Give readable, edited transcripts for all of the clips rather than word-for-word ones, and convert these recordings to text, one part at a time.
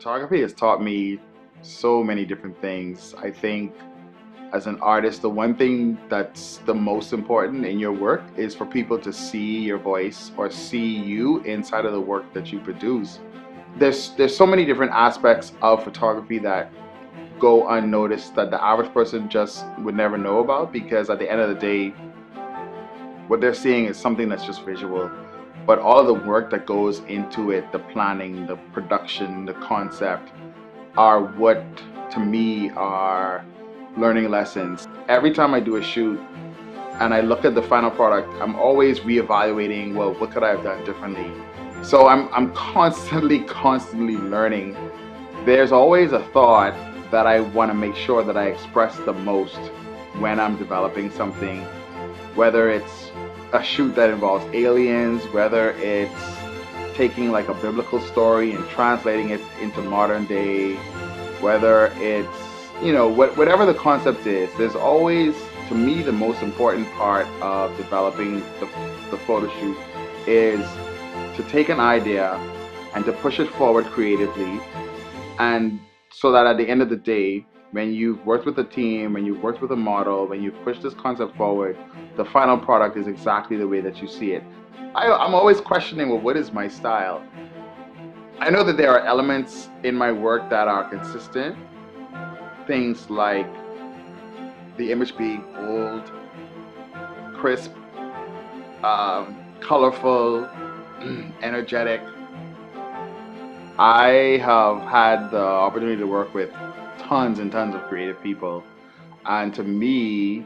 Photography has taught me so many different things. I think as an artist, the one thing that's the most important in your work is for people to see your voice or see you inside of the work that you produce. There's so many different aspects of photography that go unnoticed that the average person just would never know about, because at the end of the day, what they're seeing is something that's just visual. But all of the work that goes into it, the planning, the production, the concept, are what to me are learning lessons. Every time I do a shoot and I look at the final product, I'm always reevaluating, well, what could I have done differently? So I'm constantly learning. There's always a thought that I want to make sure that I express the most when I'm developing something, whether it's a shoot that involves aliens, whether it's taking like a biblical story and translating it into modern day, whether it's, whatever the concept is, there's always, to me, the most important part of developing the photo shoot is to take an idea and to push it forward creatively, and so that at the end of the day, when you've worked with a team, when you've worked with a model, when you've pushed this concept forward, the final product is exactly the way that you see it. I'm always questioning, well, what is my style? I know that there are elements in my work that are consistent. Things like the image being bold, crisp, colorful, energetic. I have had the opportunity to work with tons and tons of creative people, and to me,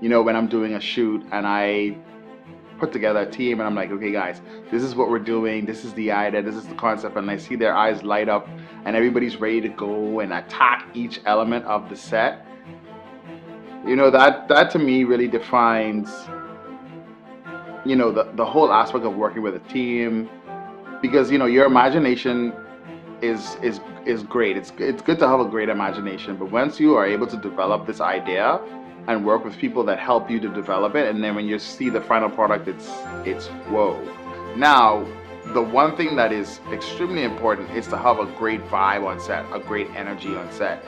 when I'm doing a shoot and I put together a team and I'm like, okay guys, this is what we're doing, this is the idea, this is the concept, and I see their eyes light up and everybody's ready to go and attack each element of the set, that to me really defines the whole aspect of working with a team. Because your imagination is great. It's good to have a great imagination, but once you are able to develop this idea and work with people that help you to develop it, and then when you see the final product, it's whoa. Now, the one thing that is extremely important is to have a great vibe on set, a great energy on set.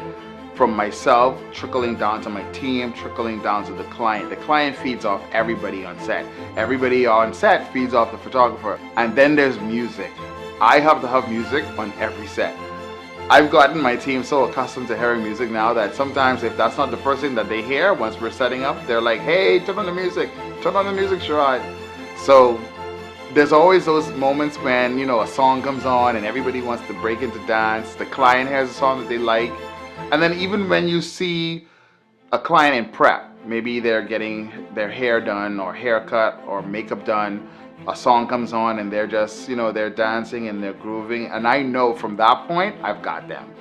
From myself, trickling down to my team, trickling down to the client. The client feeds off everybody on set. Everybody on set feeds off the photographer. And then there's music. I have to have music on every set. I've gotten my team so accustomed to hearing music now that sometimes if that's not the first thing that they hear once we're setting up, they're like, hey, turn on the music, Scharad. So there's always those moments when, a song comes on and everybody wants to break into dance. The client hears a song that they like. And then even when you see a client in prep, maybe they're getting their hair done or haircut or makeup done, a song comes on and they're just, they're dancing and they're grooving. And I know from that point, I've got them.